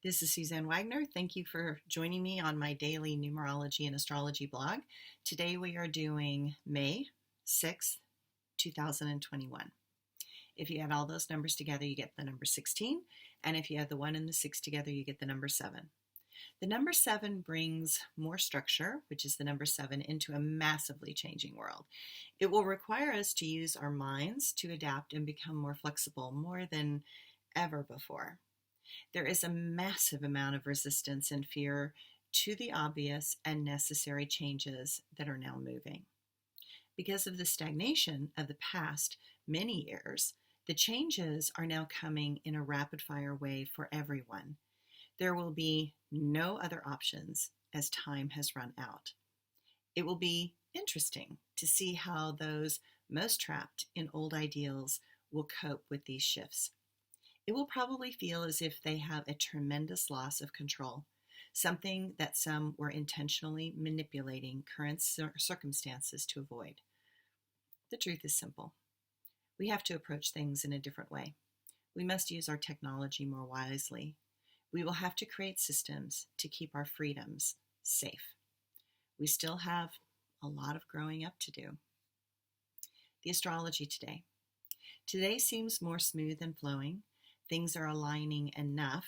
This is Suzanne Wagner. Thank you for joining me on my daily numerology and astrology blog. Today we are doing May 6th, 2021. If you add all those numbers together, you get the number 16. And if you add the 1 and the 6 together, you get the number 7. The number 7 brings more structure, which is the number 7, into a massively changing world. It will require us to use our minds to adapt and become more flexible, more than ever before. There is a massive amount of resistance and fear to the obvious and necessary changes that are now moving. Because of the stagnation of the past many years, the changes are now coming in a rapid-fire way for everyone. There will be no other options as time has run out. It will be interesting to see how those most trapped in old ideals will cope with these shifts. It will probably feel as if they have a tremendous loss of control, something that some were intentionally manipulating current circumstances to avoid. The truth is simple. We have to approach things in a different way. We must use our technology more wisely. We will have to create systems to keep our freedoms safe. We still have a lot of growing up to do. The astrology today. Today seems more smooth and flowing. Things are aligning enough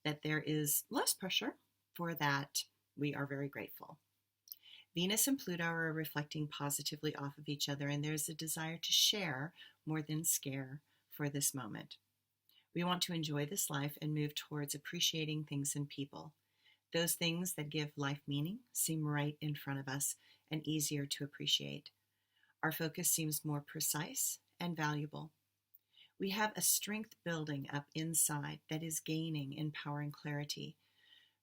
that there is less pressure. For that, we are very grateful. Venus and Pluto are reflecting positively off of each other, and there's a desire to share more than scare for this moment. We want to enjoy this life and move towards appreciating things and people. Those things that give life meaning seem right in front of us and easier to appreciate. Our focus seems more precise and valuable. We have a strength building up inside that is gaining in power and clarity.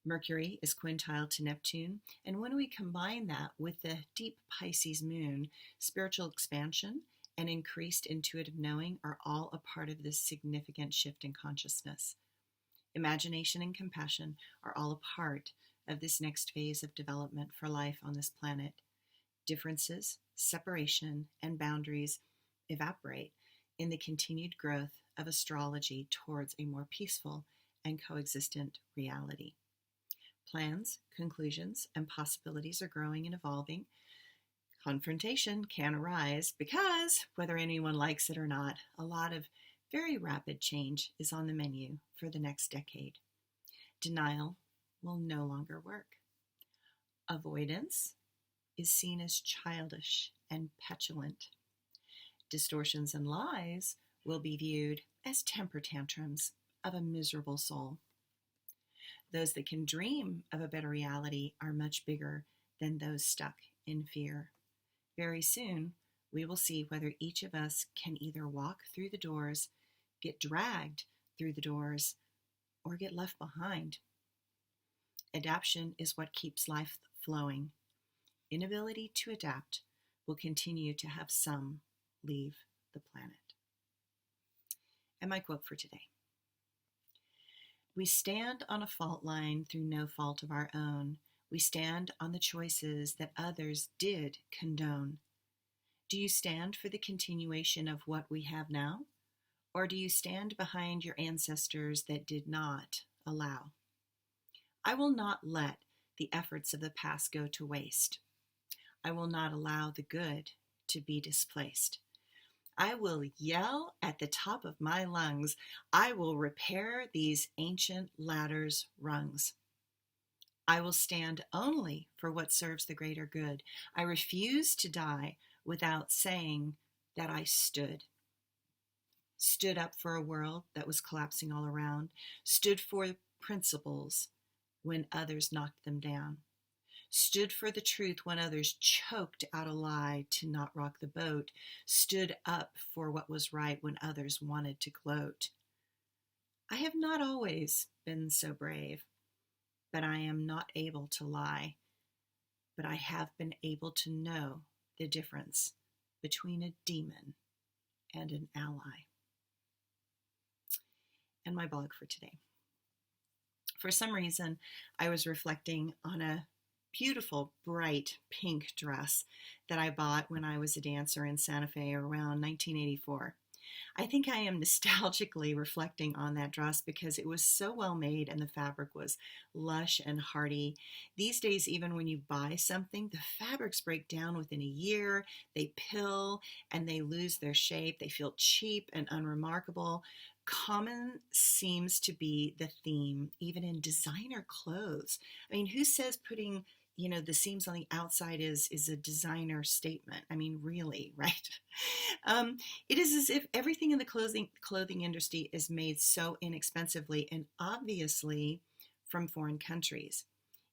Mercury is quintile to Neptune, and when we combine that with the deep Pisces moon, spiritual expansion and increased intuitive knowing are all a part of this significant shift in consciousness. Imagination and compassion are all a part of this next phase of development for life on this planet. Differences, separation, and boundaries evaporate in the continued growth of astrology towards a more peaceful and coexistent reality. Plans, conclusions, and possibilities are growing and evolving. Confrontation can arise because, whether anyone likes it or not, a lot of very rapid change is on the menu for the next decade. Denial will no longer work. Avoidance is seen as childish and petulant. Distortions and lies will be viewed as temper tantrums of a miserable soul. Those that can dream of a better reality are much bigger than those stuck in fear. Very soon, we will see whether each of us can either walk through the doors, get dragged through the doors, or get left behind. Adaptation is what keeps life flowing. Inability to adapt will continue to have some leave the planet. And my quote for today. We stand on a fault line through no fault of our own. We stand on the choices that others did condone. Do you stand for the continuation of what we have now? Or do you stand behind your ancestors that did not allow? I will not let the efforts of the past go to waste. I will not allow the good to be displaced. I will yell at the top of my lungs. I will repair these ancient ladders' rungs. I will stand only for what serves the greater good. I refuse to die without saying that I stood up for a world that was collapsing all around, stood for principles when others knocked them down, stood for the truth when others choked out a lie to not rock the boat, stood up for what was right when others wanted to gloat. I have not always been so brave, but I am not able to lie. But I have been able to know the difference between a demon and an ally. And my blog for today. For some reason, I was reflecting on a beautiful, bright pink dress that I bought when I was a dancer in Santa Fe around 1984. I think I am nostalgically reflecting on that dress because it was so well made and the fabric was lush and hearty. These days, even when you buy something, the fabrics break down within a year, they pill and they lose their shape, they feel cheap and unremarkable. Common seems to be the theme, even in designer clothes. I mean, who says putting the seams on the outside is a designer statement? I mean, really, right? Um, it is as if everything in the clothing industry is made so inexpensively and obviously from foreign countries.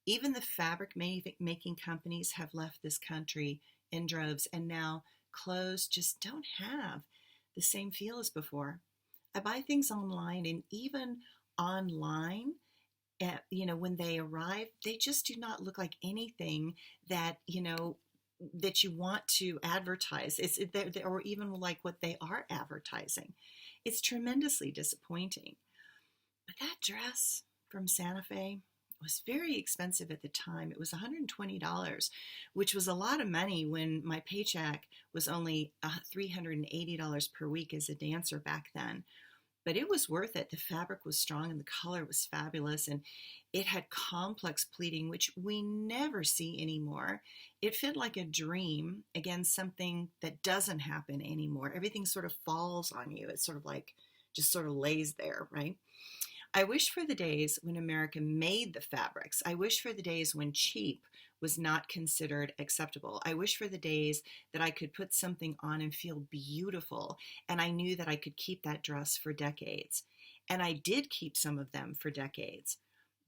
Even the fabric making companies have left this country in droves, and now clothes just don't have the same feel as before. I buy things online, and even online, when they arrive, they just do not look like anything that that you want to advertise. Or even like what they are advertising. It's tremendously disappointing. But that dress from Santa Fe was very expensive at the time. It was $120, which was a lot of money when my paycheck was only $380 per week as a dancer back then. But it was worth it. The fabric was strong and the color was fabulous, and it had complex pleating, which we never see anymore. It fit like a dream. Again, something that doesn't happen anymore. Everything sort of falls on you. It's sort of like just sort of lays there, right? I wish for the days when America made the fabrics. I wish for the days when cheap was not considered acceptable. I wish for the days that I could put something on and feel beautiful, and I knew that I could keep that dress for decades. And I did keep some of them for decades.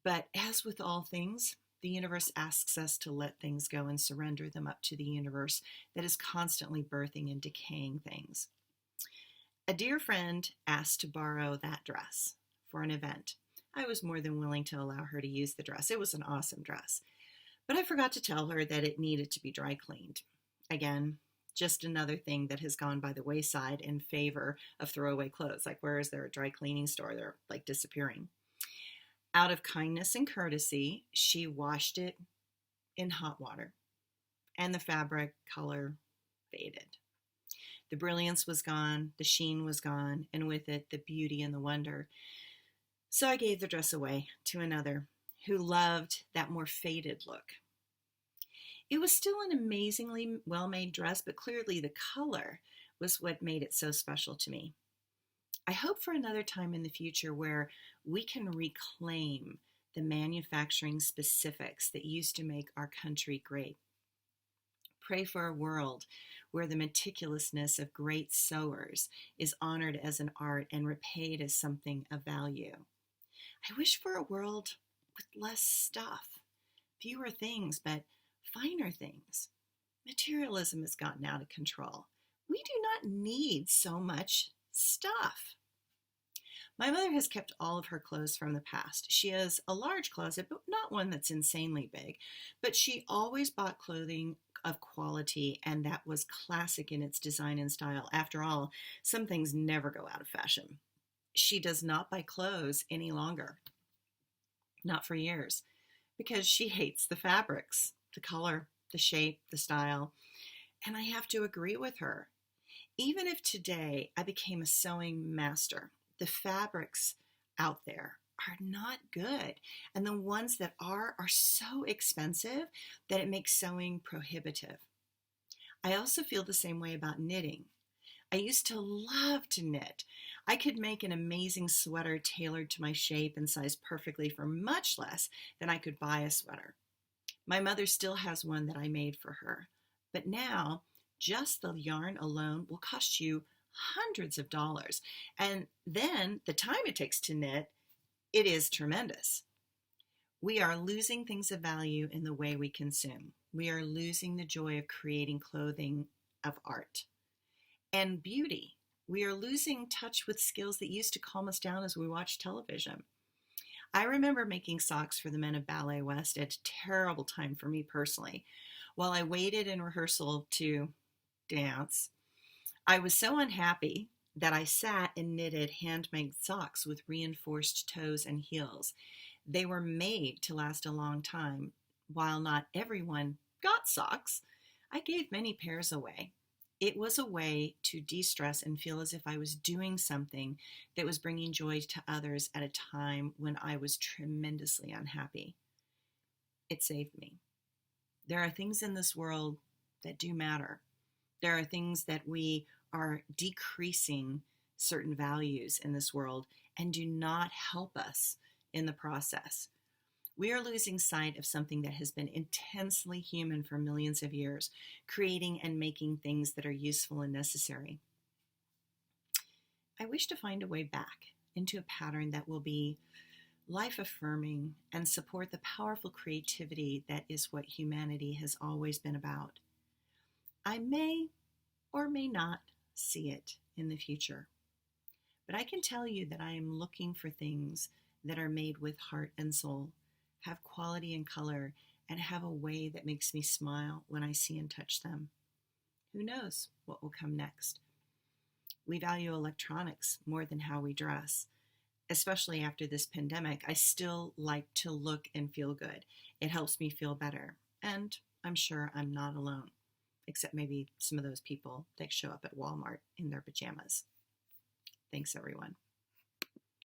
But as with all things, the universe asks us to let things go and surrender them up to the universe that is constantly birthing and decaying things. A dear friend asked to borrow that dress for an event. I was more than willing to allow her to use the dress. It was an awesome dress. But I forgot to tell her that it needed to be dry cleaned. Again, just another thing that has gone by the wayside in favor of throwaway clothes. Like, where is there a dry cleaning store? They're like disappearing. Out of kindness and courtesy, she washed it in hot water, and the fabric color faded. The brilliance was gone, the sheen was gone, and with it, the beauty and the wonder. So I gave the dress away to another who loved that more faded look. It was still an amazingly well-made dress, but clearly the color was what made it so special to me. I hope for another time in the future where we can reclaim the manufacturing specifics that used to make our country great. Pray for a world where the meticulousness of great sewers is honored as an art and repaid as something of value. I wish for a world with less stuff, fewer things, but finer things. Materialism has gotten out of control. We do not need so much stuff. My mother has kept all of her clothes from the past. She has a large closet, but not one that's insanely big. But she always bought clothing of quality, and that was classic in its design and style. After all, some things never go out of fashion. She does not buy clothes any longer, not for years, because she hates the fabrics, the color, the shape, the style, and I have to agree with her. Even if today I became a sewing master, the fabrics out there are not good, and the ones that are so expensive that it makes sewing prohibitive. I also feel the same way about knitting. I used to love to knit. I could make an amazing sweater tailored to my shape and size perfectly for much less than I could buy a sweater. My mother still has one that I made for her, but now just the yarn alone will cost you hundreds of dollars. And then the time it takes to knit, it is tremendous. We are losing things of value in the way we consume. We are losing the joy of creating clothing of art and beauty. We are losing touch with skills that used to calm us down as we watched television. I remember making socks for the men of Ballet West at a terrible time for me personally. While I waited in rehearsal to dance, I was so unhappy that I sat and knitted handmade socks with reinforced toes and heels. They were made to last a long time. While not everyone got socks, I gave many pairs away. It was a way to de-stress and feel as if I was doing something that was bringing joy to others at a time when I was tremendously unhappy. It saved me. There are things in this world that do matter. There are things that we are decreasing certain values in this world and do not help us in the process. We are losing sight of something that has been intensely human for millions of years, creating and making things that are useful and necessary. I wish to find a way back into a pattern that will be life affirming and support the powerful creativity that is what humanity has always been about. I may or may not see it in the future, but I can tell you that I am looking for things that are made with heart and soul, have quality and color, and have a way that makes me smile when I see and touch them. Who knows what will come next? We value electronics more than how we dress. Especially after this pandemic, I still like to look and feel good. It helps me feel better. And I'm sure I'm not alone, except maybe some of those people that show up at Walmart in their pajamas. Thanks, everyone.